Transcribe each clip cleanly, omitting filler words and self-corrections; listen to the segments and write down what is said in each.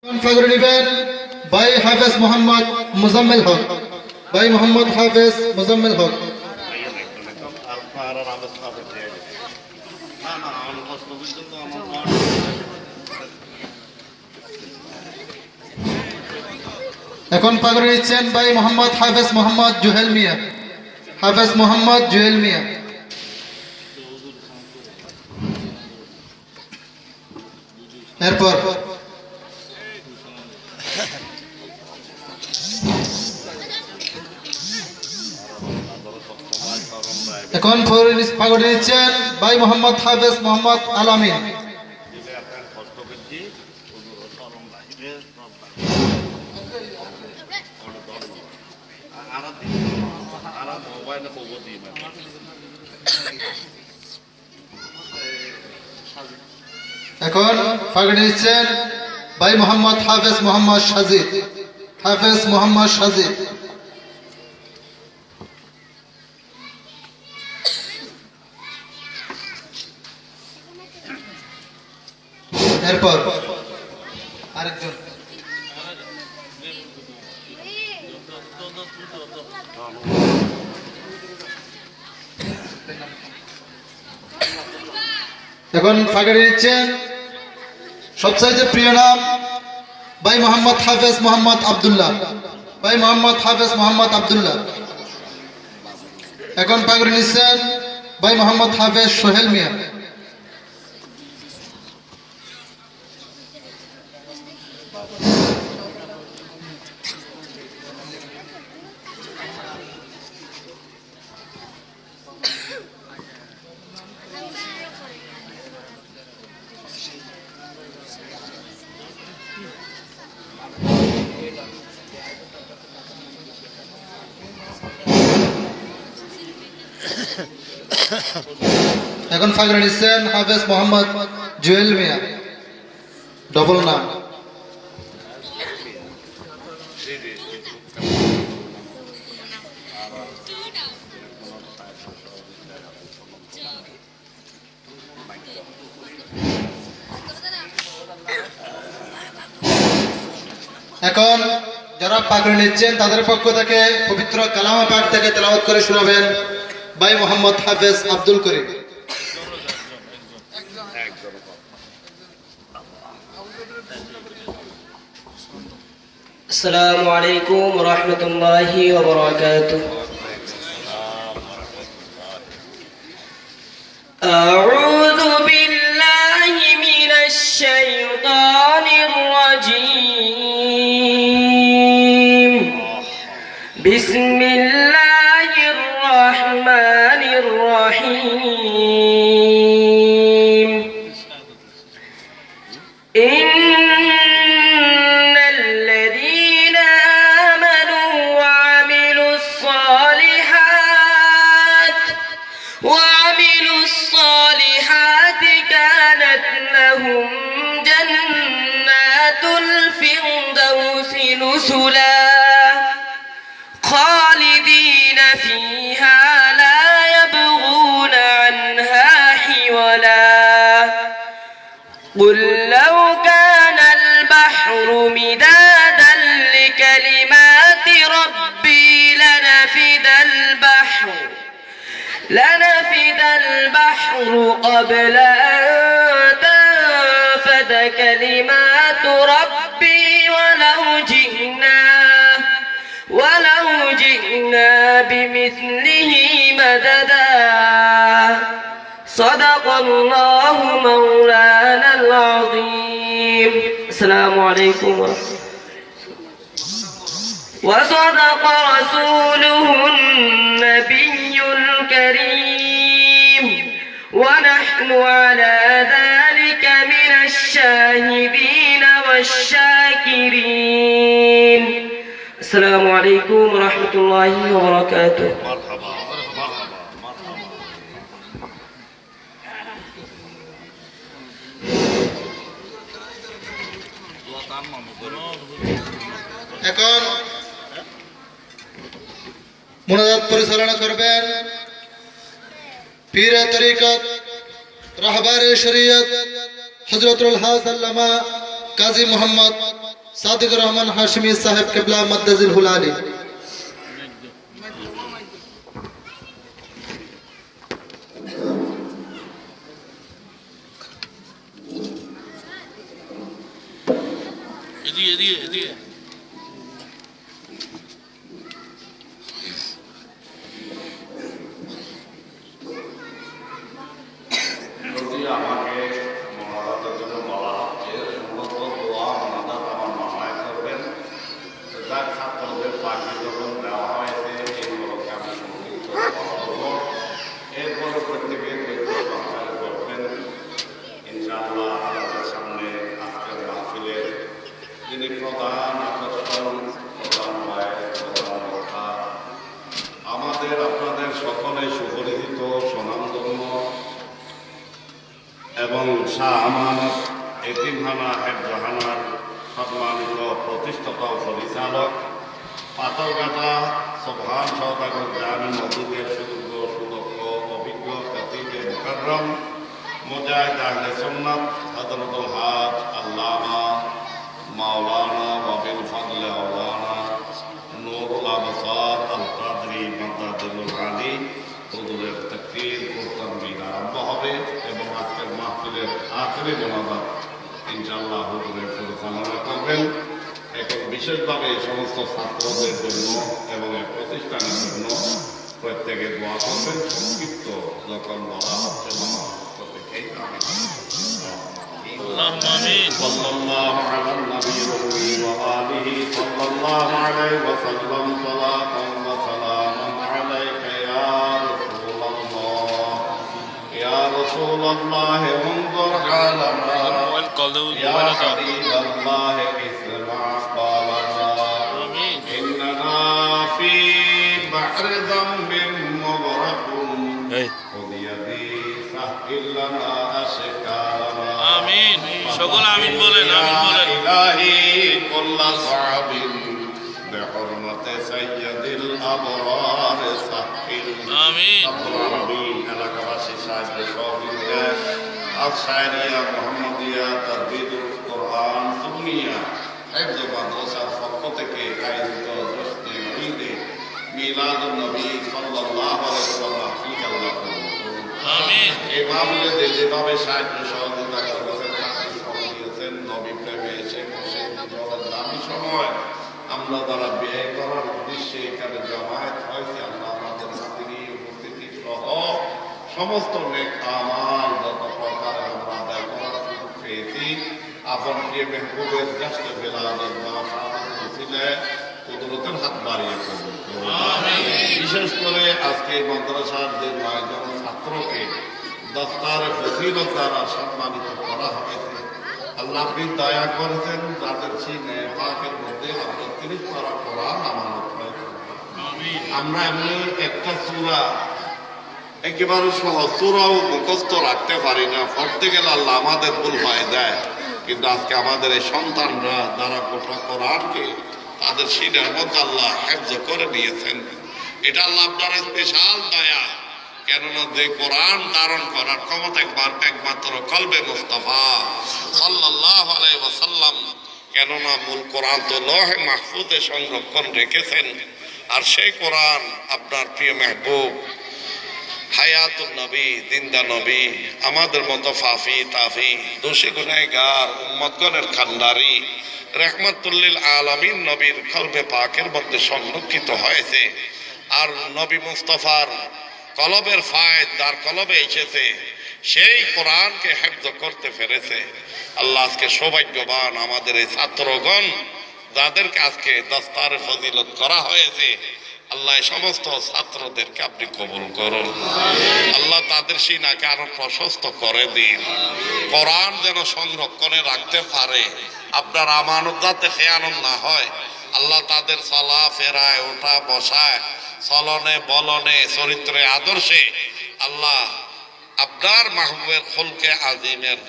ফাগরে নেবেন ভাই হাফেজ মোহাম্মদ মুজাম্মেল হক। ভাই মোহাম্মদ হাফেজ মুজাম্মেল হক। এখন পাগড়ি নিচ্ছেন ভাই মোহাম্মদ হাফেজ মোহাম্মদ জুহেল মিয়া। হাফেজ মোহাম্মদ জুহেল মিয়া। এরপর এখন পাগড়ি নিচ্ছেন ভাই মোহাম্মদ হাফেজ মোহাম্মদ আলামিন। এখন পাগড়ি নিচ্ছেন ভাই মোহাম্মদ হাফেজ মোহাম্মদ সাজিদ। হাফেজ মোহাম্মদ সাজিদ। এরপর আরেকজন এখন পাগড়ি নিচ্ছেন সবচাইতে প্রিয় নাম ভাই মোহাম্মদ হাফেজ মোহাম্মদ আব্দুল্লাহ। ভাই মোহাম্মদ হাফেজ মোহাম্মদ আব্দুল্লাহ। এখন পাগড়ি নিচ্ছেন ভাই মোহাম্মদ হাফেজ সোহেল মিয়া। এখন পাগড়ি নিচ্ছেন হাফেজ মোহাম্মদ জুয়েল মিয়া। ডবল নাম। এখন যারা পাগড়ি নিচ্ছেন তাদের পক্ষ থেকে পবিত্র কালামা পাঠ থেকে তেলাওয়াত করে শোনাবেন ভাই মোহাম্মদ হাফেজ আব্দুল করিম। السلام عليكم ورحمة الله وبركاته. أعوذ بالله من الشيطان الرجيم. بسم الله الرحمن الرحيم. وعملوا الصالحات كانت لهم جنات الفردوس نزلا خالدين فيها لا يبغون عنها حولا. قل لو كان البحر مدادا لكلمات ربي لنفد البحر قبل أن تنفد كلمات ربي ولو جئنا بمثله مددا. صدق الله مولانا العظيم. السلام عليكم ورحمة الله. وصدق رسوله النبي الكريم ونحن على ذلك من الشاهدين والشاكرين. السلام عليكم ورحمة الله وبركاته. এখন মুনাজাত পরিচালনা করবেন পীর তরিকত রাহবারে শরীয়ত হযরতুল হাজ আল্লামা কাজী মোহাম্মদ সাদিকুর রহমান হাশমি সাহেব কিবলা মাদ্দাজিল হুলালি। এদিকে এদিকে এদিকে যদি আমাকে মহারাজের জন্য বলা হচ্ছে সমস্ত দোয়া মহারাজ আমার মামায় করবেন, যার ছাত্রদের পাখি যখন দেওয়া হয়েছে এইগুলোকে আমি সংক্ষিপ্ত করব। এরপরে প্রত্যেকে সরকার করবেন ইনশাআল্লাহ। আপনাদের সামনে আজকের মাহফিলের যিনি প্রধান আকর্ষণ, প্রধান ভাইয়ের প্রধান বক্তা, আমাদের আপনাদের সকলে সুপরিচিত স্বনামধন্য এবং শাহ আমানত এতিমখানা হেফজাহানার সম্মানিত প্রতিষ্ঠাতা ও পরিচালক, পাথরঘাটা সোবহান সওদাগর গ্রামীণ মসজিদের সুযোগ্য সুদক্ষ অভিজ্ঞ খতিবে মুকাররম মুজাহিদ আহলে সুন্নাত হযরতুল হাজ আল্লামা মাওলানা ওয়াবিল ফজলে আওলানা নূরুল আবসার আল কাদরি মাদ্দাদুল আলী হুজুরের তাকবীর ও তানবীর আরম্ভ হবে এবং আজকের মাহফিলের আখেরি মোনাজাত ইনশাআল্লাহ হুজুরের পরিচালনা করবেন। এখন বিশেষভাবে এই সমস্ত ছাত্রদের জন্য এবং এই প্রতিষ্ঠানের জন্য প্রত্যেকে দোয়া করবেন। সংক্ষিপ্ত যখন বলা হচ্ছে প্রত্যেকেই اللهم آمين. صلى الله على النبي الأمي وآله صلى الله عليه وسلم صلاة وسلاما عليك يا رسول الله يا رسول الله انظر حالنا يا حبيب الله اسمع قولنا إننا في بحر ذنب مغرق خذ يدي سهل لنا أشكالنا আমিন। সকল আমিন বলেন, আমিন বলেন। إلهي كل صعب بحرمة سيد الأبرار سهل আমিন। আমিন। এলাকাবাসী সাহায্য সহযোগিতা আশারিয়া মোহাম্মদিয়া তারবিদুল কোরআন সুন্নিয়া হেফজ মাদ্রাসার পক্ষ থেকে আয়োজিত জশ্নে ঈদে মিলাদুন নবী সাল্লাল্লাহু আলাইহি ওয়াসাল্লাম আল্লাহ কবুল করুন। আমিন। এই মাহফিলে যেভাবে সাহায্য সহযোগিতা করেছেন, চাকরি সহ দিয়েছেন, নবী প্রেমে এসে বসে জীবনের দামি সময় আমরা তারা ব্যয় করার উদ্দেশ্যে এখানে জমায়েত হয়েছে। আল্লাহ আমাদের হাজিরি উপস্থিতি সহ সমস্ত নেক আমাল যত প্রকারে আমরা আদায় করার সুযোগ পেয়েছি আপন প্রিয় মেহবুবের জ্যেষ্ঠ বেলাদের ছিলে কুদরতের হাত বাড়িয়ে কবুল করুন। বিশেষ করে আজকে এই মাদ্রাসার যে 9 জন ছাত্রকে দস্তারে ফজিলত দ্বারা সম্মানিত করা হয়েছে, আল্লাহ আপনি দয়া করেছেন যাদের সিনে পাকের মধ্যে আমরা 30 পারা কোরআন আমানত হয়েছে। আমরা এমনি একটা সূরা একেবারে সহজ সূরাও মুখস্থ রাখতে পারি না, পড়তে গেলে আল্লাহ আমাদের ভুল হয়ে যায়। কিন্তু আজকে আমাদের এই সন্তানরা যারা গোটা কোরআনকে তাদের সিনের মধ্যে আল্লাহ হেফজ করে নিয়েছেন, এটা আল্লাহ আপনার স্পেশাল দয়া। কেননা যে কোরআন ধারণ করার ক্ষমতা একমাত্র কলবে মুস্তাফা সাল্লাল্লাহু আলাইহি ওয়াসাল্লাম। কেননা মূল কোরআন তো লৌহে মাহফুজে সংরক্ষণ রেখেছেন, আর সেই কোরআন আপনার প্রিয় মেহবুব হায়াতুন নবী, জিন্দা নবী, আমাদের মতো ফাফি তাফি দোষী গুনাহগার উম্মতগণের খান্ডারি রহমাতুল্লিল আলামিন নবীর কলবে পাকের মধ্যে সংরক্ষিত হয়েছে। আর নবী মুস্তাফার কলবের ফায়েদ যার কলবে এসেছে, সেই কোরআনকে হেফজ করতে পেরেছে। আল্লাহ আজকে সৌভাগ্যবান আমাদের এই ছাত্রগণ যাদেরকে আজকে দস্তারে ফজিলত করা হয়েছে। আল্লাহ সমস্ত ছাত্রদেরকে আপনি কবুল করুন। আল্লাহ তাদের সিনাকে আরো প্রশস্ত করে দিন, কোরআন যেন সংরক্ষণে রাখতে পারে, আপনার আমানত যাতে খেয়ানত না হয়। আল্লাহ তাদের চলা ফেরায় ওঠা বসায় চলনে বলনে চরিত্রে আদর্শে আল্লাহ আপনার মাহবুবের খুলকে আজিমের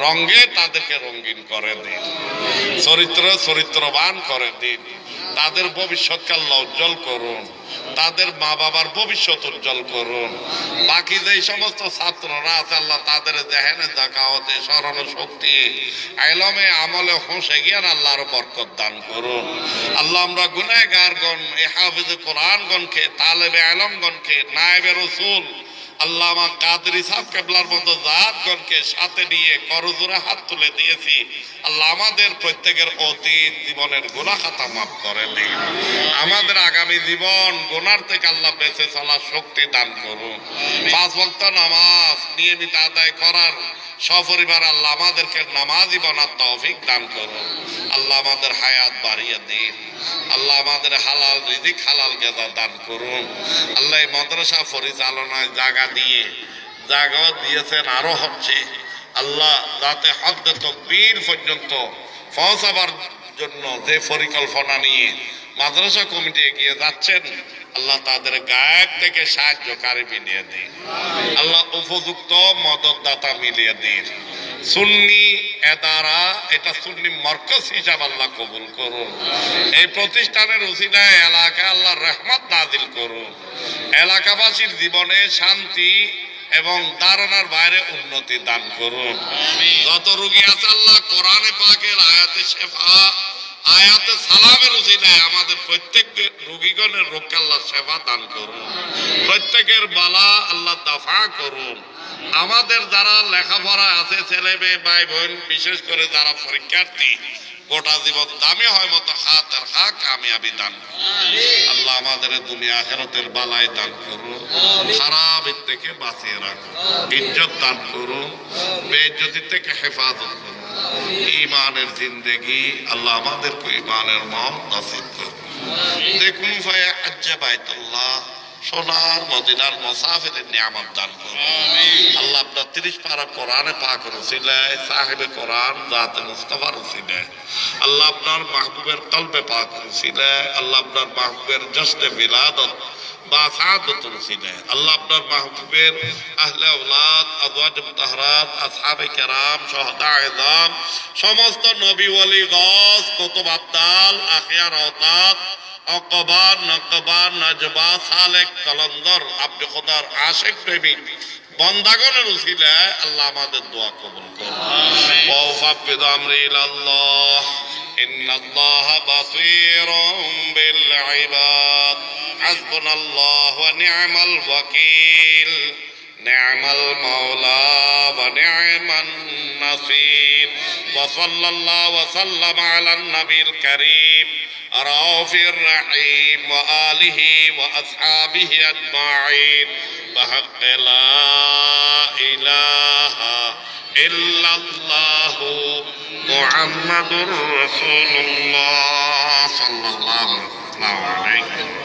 রঙে তাদেরকে রঙিন করে দিন, চরিত্রবান করে দিন। তাদের ভবিষ্যৎকে আল্লাহ উজ্জ্বল করুন, তাদের মা বাবার ভবিষ্যৎ উজ্জ্বল করুন। বাকি যেই সমস্ত ছাত্ররা আছে আল্লাহ তাদের দেহেনে দেখাওয়াতে স্মরণ শক্তি আইলমে আমলে হোসে জ্ঞান আল্লাহর বরকত দান করুন। আল্লাহ আমরা গুনাহগারগণ এই হাফিজ কোরআনগণকে তালেবে আলমগণকে নায়েবে রসুল আল্লামা কাদরি সাহেব কেবলার মতো জাতগণকে সাথে নিয়ে করজোড়ে হাত তুলে দিয়েছি। আল্লাহ আমাদের প্রত্যেকের অতীত জীবনের গুনাহ খাতা মাফ করে দিন, আমাদের আগামী জীবন গুনার থেকে আল্লাহ বেঁচে চলার শক্তি দান করুন। 5 ওয়াক্ত নামাজ নিয়মিত আদায় করার সপরিবার আল্লাহ আমাদেরকে নামাজি বানার তৌফিক দান করুন। আল্লাহ আমাদের হায়াত বাড়িয়ে দিন, আল্লাহ আমাদের হালাল রিজিক হালাল গেজা দান করুন। আল্লাহ এই মাদ্রাসা পরিচালনায় জায়গা দিয়েছেন, আরো হচ্ছে। আল্লাহ যাতে হদ্দে তাকবীর পর্যন্ত পৌঁছাবার জন্য যে পরিকল্পনা নিয়ে মাদ্রাসা কমিটি এগিয়ে যাচ্ছেন আল্লাহ তাদের গায়ক থেকে সাহায্যকারী মিলিয়ে দিন, আল্লাহ উপযুক্ত মদতদাতা মিলিয়ে দিন। সুন্নি এদারা এটা সুন্নি মারকাজ হিসাব আল্লাহ কবুল করুন। এই প্রতিষ্ঠানের উসিলায় এলাকায় আল্লাহ রহমত নাজিল করুন, এলাকাবাসীর জীবনে শান্তি এবং ধারণার বাইরে উন্নতি দান করুন। যত রোগী আছে আল্লাহ কোরআনে পাকের আয়াতে শেফা আয়াতে সালামের উসিলায় আমাদের প্রত্যেক রোগীগণের রোগকে আল্লাহ সেবা দান করুন, প্রত্যেকের বালা আল্লাহ দফা করুন। আমাদের যারা লেখাপড়া আছে ছেলে মেয়ে ভাই বোন বিশেষ করে যারা পরীক্ষার্থী গোটা জীবন দামি হয় মতো হাতের হা কামিয়াবি দান করুন। আল্লাহ আমাদের দুনিয়া আখিরাতের বালাই দান করুন, খারাপ থেকে বাঁচিয়ে রাখুন, ইজ্জত দান করুন, বেইজ্জতি থেকে হেফাজত করুন। ঈমানের জিন্দেগি আল্লাহ আমাদেরকে ঈমানের মত নসিব করুন। দেখুন ভাইয়া হজ্জে বাইতুল্লাহ সোনার মদিনার মুসাফিরের নিয়ামত দান করুন। আল্লাহ আপনার 30 পারা কোরআনে পাক রসিলায় সাহেবে কোরআন জাতে মুস্তাফা রসিলায় আল্লাহ আপনার মাহবুবের কলবে পাক রসিলায় আল্লাহ আপনার মাহবুবের জশ্নে বিলাদত বা সাদত রসিলায় আল্লাহ আপনার মাহবুবের আহলে আওলাদ আজওয়াজ মুতাহহারাত আসহাবে কেরাম শুহাদা ইজাম সমস্ত নবী ওয়ালি গাস কুতুব আবদাল আখিয়ার আওতাদ অকবার নকবার নজবা সালেক কলন্দর আব্দে খোদার আশিক প্রেমিক বন্দাগণের উসিলায় আল্লাহ আমাদের দোয়া কবুল করুন। ওয়া উফাব্বিদু আমরি ইলাল্লাহ ইন্নাল্লাহা বাসীরুম বিল ইবাদ হাসবুনাল্লাহু ওয়া নি'মাল ওয়াকিল নি'মাল মাওলা ওয়া নি'মান নাসির ওয়া সাল্লাল্লাহু ওয়া সাল্লামা আলান নবিল কারীম الرؤوف الرحيم وآله وأصحابه أجمعين بحق لا إله إلا الله محمد رسول الله صلى الله عليه وسلم.